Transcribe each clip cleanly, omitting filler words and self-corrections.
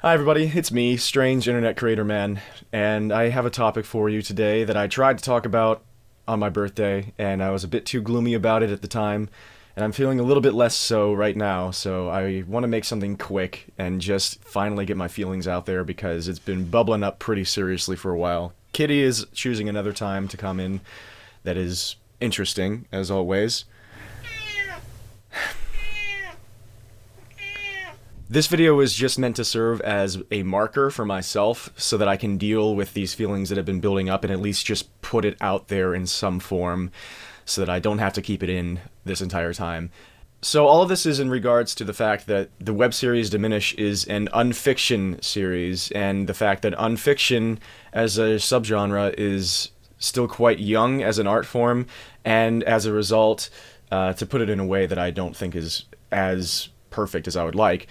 Hi everybody, it's me, Strange Internet Creator Man, and I have a topic for you today that I tried to talk about on my birthday, and I was a bit too gloomy about it at the time, and I'm feeling a little bit less so right now, so I want to make something quick and just finally get my feelings out there because it's been bubbling up pretty seriously for a while. Kitty is choosing another time to come in that is interesting, as always. This video is just meant to serve as a marker for myself so that I can deal with these feelings that have been building up and at least just put it out there in some form so that I don't have to keep it in this entire time. So all of this is in regards to the fact that the web series Diminish is an Unfiction series, and the fact that Unfiction as a subgenre is still quite young as an art form, and as a result, to put it in a way that I don't think is as perfect as I would like,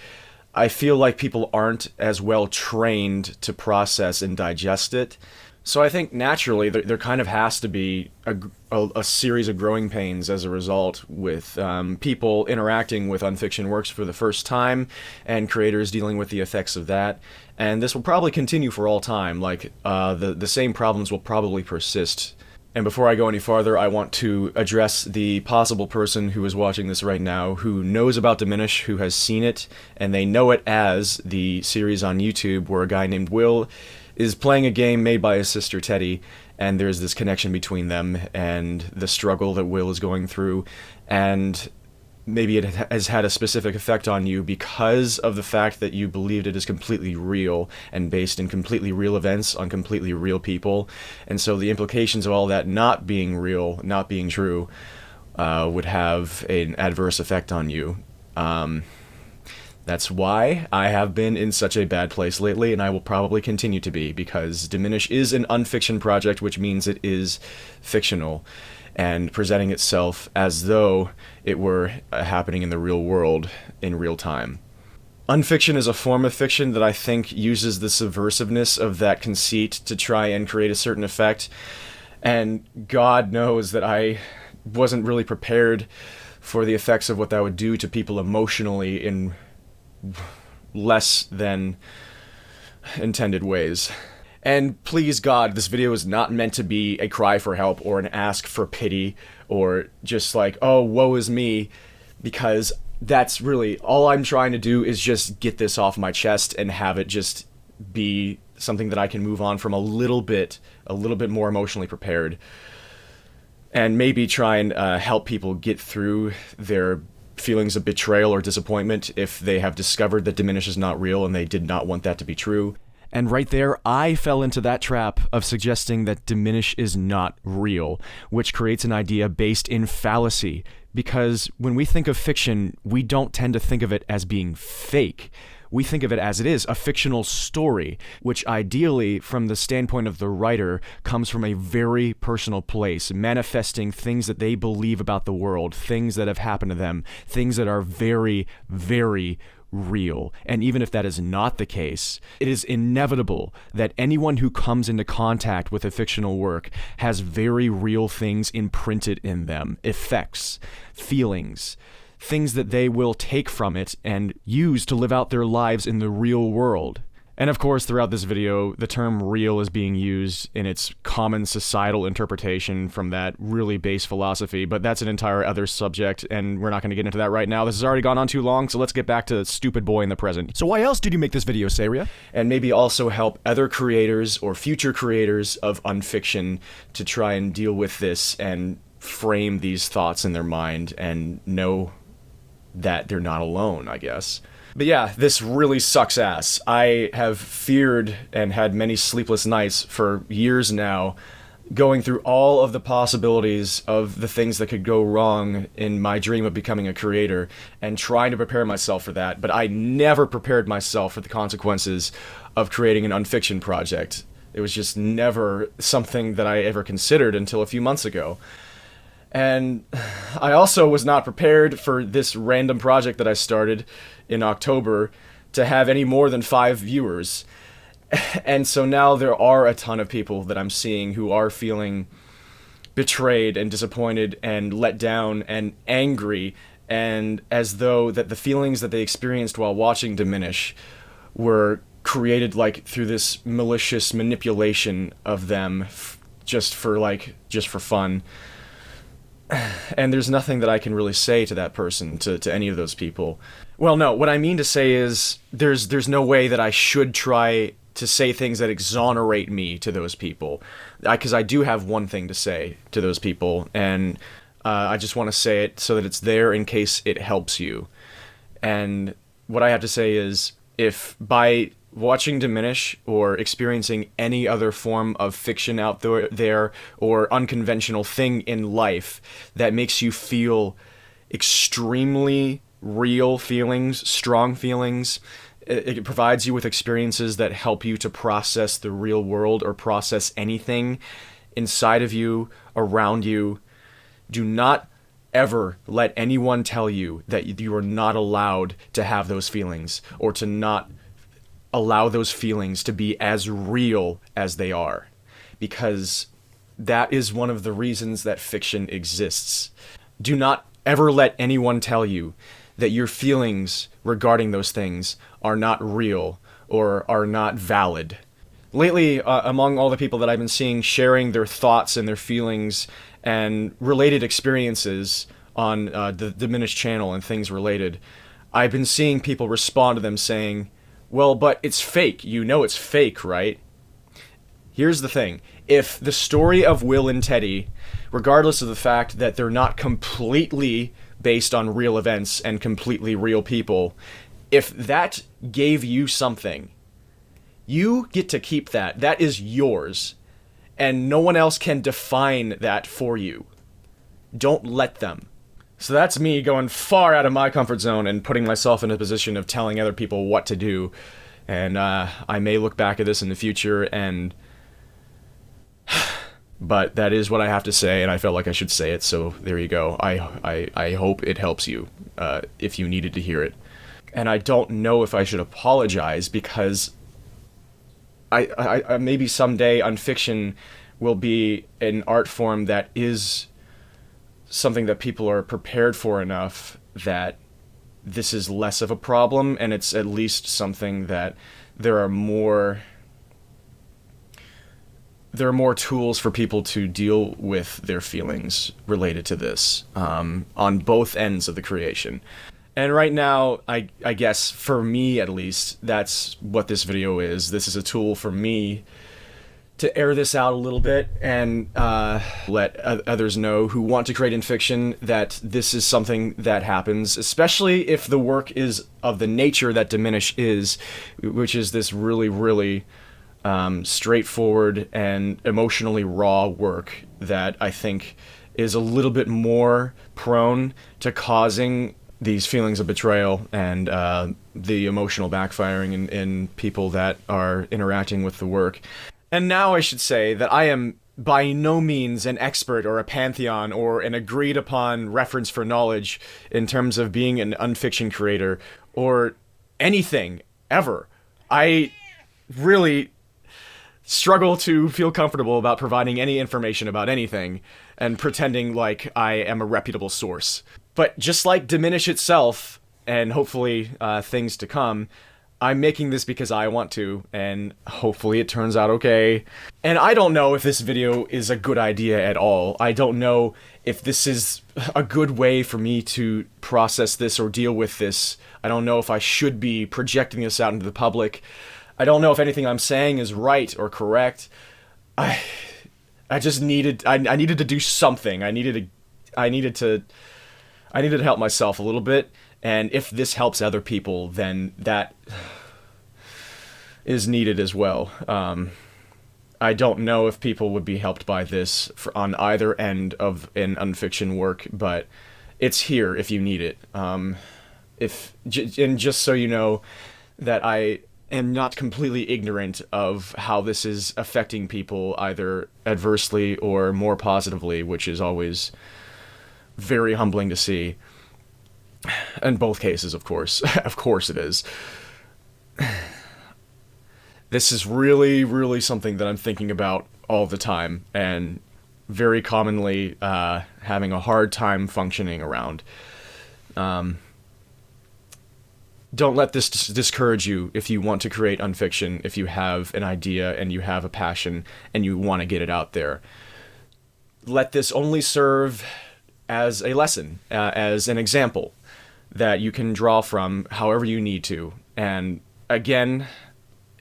I feel like people aren't as well trained to process and digest it. So I think naturally there kind of has to be a series of growing pains as a result with people interacting with Unfiction works for the first time and creators dealing with the effects of that. And this will probably continue for all time. Like the same problems will probably persist. And before I go any farther, I want to address the possible person who is watching this right now who knows about Diminish, who has seen it, and they know it as the series on YouTube where a guy named Will is playing a game made by his sister Teddy, and there's this connection between them and the struggle that Will is going through, and maybe it has had a specific effect on you because of the fact that you believed it is completely real and based in completely real events on completely real people. And so the implications of all that not being real, not being true, would have an adverse effect on you. That's why I have been in such a bad place lately, and I will probably continue to be, because Diminish is an Unfiction project, which means it is fictional and presenting itself as though it were happening in the real world in real time. Unfiction is a form of fiction that I think uses the subversiveness of that conceit to try and create a certain effect, and God knows that I wasn't really prepared for the effects of what that would do to people emotionally in less than intended ways. And please God, this video is not meant to be a cry for help or an ask for pity or just like, oh, woe is me, because that's really all I'm trying to do is just get this off my chest and have it just be something that I can move on from a little bit more emotionally prepared, and maybe try and help people get through their feelings of betrayal or disappointment if they have discovered that Diminish is not real and they did not want that to be true. And right there, I fell into that trap of suggesting that Diminish is not real, which creates an idea based in fallacy. Because when we think of fiction, we don't tend to think of it as being fake. We think of it as it is, a fictional story, which ideally, from the standpoint of the writer, comes from a very personal place, manifesting things that they believe about the world, things that have happened to them, things that are very, very real. And even if that is not the case, it is inevitable that anyone who comes into contact with a fictional work has very real things imprinted in them, effects, feelings, things that they will take from it and use to live out their lives in the real world. And of course, throughout this video, the term real is being used in its common societal interpretation from that really base philosophy, but that's an entire other subject, and we're not going to get into that right now. This has already gone on too long, so let's get back to Stupid Boy in the present. So why else did you make this video, Saria? And maybe also help other creators or future creators of Unfiction to try and deal with this and frame these thoughts in their mind and know that they're not alone, I guess. But yeah, this really sucks ass. I have feared and had many sleepless nights for years now, going through all of the possibilities of the things that could go wrong in my dream of becoming a creator, and trying to prepare myself for that. But I never prepared myself for the consequences of creating an Unfiction project. It was just never something that I ever considered until a few months ago. And I also was not prepared for this random project that I started in October to have any more than 5 viewers. And so now there are a ton of people that I'm seeing who are feeling betrayed and disappointed and let down and angry, and as though that the feelings that they experienced while watching Diminish were created like through this malicious manipulation of them just for fun. And there's nothing that I can really say to that person, to any of those people. Well, no, what I mean to say is there's no way that I should try to say things that exonerate me to those people. Because I do have one thing to say to those people, and I just want to say it so that it's there in case it helps you. And what I have to say is, if by watching Diminish or experiencing any other form of fiction out there or unconventional thing in life that makes you feel extremely real feelings, strong feelings, it provides you with experiences that help you to process the real world or process anything inside of you, around you, do not ever let anyone tell you that you are not allowed to have those feelings, or to not allow those feelings to be as real as they are, because that is one of the reasons that fiction exists. Do not ever let anyone tell you that your feelings regarding those things are not real or are not valid. Lately, among all the people that I've been seeing sharing their thoughts and their feelings and related experiences on the Diminish channel and things related, I've been seeing people respond to them saying, well, but it's fake. You know it's fake, right? Here's the thing. If the story of Will and Teddy, regardless of the fact that they're not completely based on real events and completely real people, if that gave you something, you get to keep that. That is yours. And no one else can define that for you. Don't let them. So that's me going far out of my comfort zone and putting myself in a position of telling other people what to do. And I may look back at this in the future and... But that is what I have to say, and I felt like I should say it, so there you go. I hope it helps you, if you needed to hear it. And I don't know if I should apologize, because I maybe someday Unfiction will be an art form that is something that people are prepared for enough that this is less of a problem, and it's at least something that there are more tools for people to deal with their feelings related to this, on both ends of the creation. And right now, I guess, for me at least, that's what this video is. This is a tool for me to air this out a little bit and let others know who want to create in fiction that this is something that happens, especially if the work is of the nature that Diminish is, which is this really, really straightforward and emotionally raw work that I think is a little bit more prone to causing these feelings of betrayal and the emotional backfiring in people that are interacting with the work. And now I should say that I am by no means an expert or a pantheon or an agreed upon reference for knowledge in terms of being an unfiction creator or anything ever. I really struggle to feel comfortable about providing any information about anything and pretending like I am a reputable source. But just like Diminish itself, and hopefully things to come, I'm making this because I want to, and hopefully it turns out okay. And I don't know if this video is a good idea at all. I don't know if this is a good way for me to process this or deal with this. I don't know if I should be projecting this out into the public. I don't know if anything I'm saying is right or correct. I just needed to do something. I needed to help myself a little bit, and if this helps other people, then that is needed as well. I don't know if people would be helped by this on either end of an unfiction work, but it's here if you need it. And just so you know that I am not completely ignorant of how this is affecting people either adversely or more positively, which is always very humbling to see. In both cases, of course. Of course it is. This is really, really something that I'm thinking about all the time, and very commonly having a hard time functioning around. don't let this discourage you if you want to create Unfiction, if you have an idea and you have a passion and you want to get it out there. Let this only serve as a lesson, as an example that you can draw from however you need to. And again,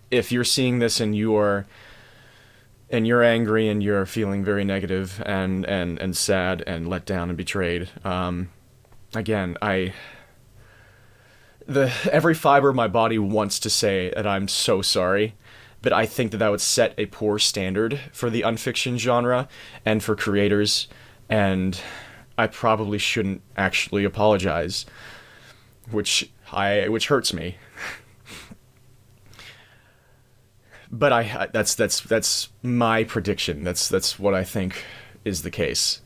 if you're seeing this and you're angry and you're feeling very negative and sad and let down and betrayed, again, every fiber of my body wants to say that I'm so sorry, but I think that would set a poor standard for the Unfiction genre and for creators, and I probably shouldn't actually apologize, which hurts me. But that's my prediction. That's what I think is the case.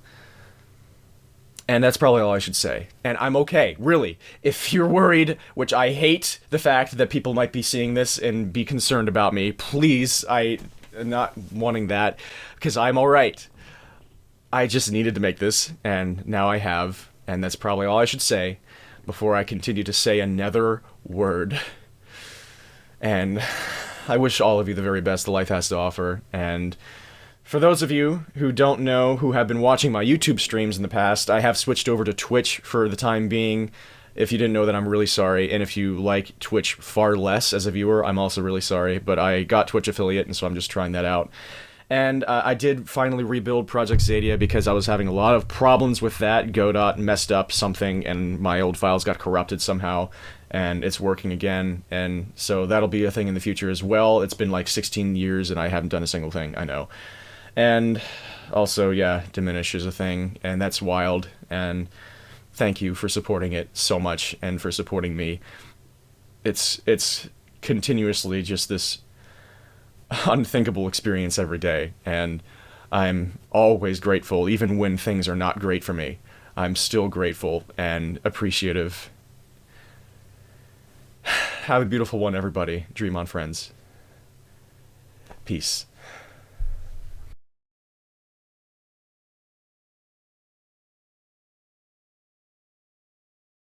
And that's probably all I should say. And I'm okay, really. If you're worried, which I hate the fact that people might be seeing this and be concerned about me, please, I'm not wanting that, because I'm all right. I just needed to make this, and now I have, and that's probably all I should say before I continue to say another word. And I wish all of you the very best life has to offer, and for those of you who don't know, who have been watching my YouTube streams in the past, I have switched over to Twitch for the time being. If you didn't know that, I'm really sorry, and if you like Twitch far less as a viewer, I'm also really sorry, but I got Twitch affiliate, and so I'm just trying that out. And I did finally rebuild Project Zadia because I was having a lot of problems with that. Godot messed up something, and my old files got corrupted somehow, and it's working again, and so that'll be a thing in the future as well. It's been like 16 years, and I haven't done a single thing, I know. And also, yeah, Diminish is a thing, and that's wild, and thank you for supporting it so much, and for supporting me. It's continuously just this unthinkable experience every day, and I'm always grateful, even when things are not great for me. I'm still grateful and appreciative. Have a beautiful one, everybody. Dream on, friends. Peace.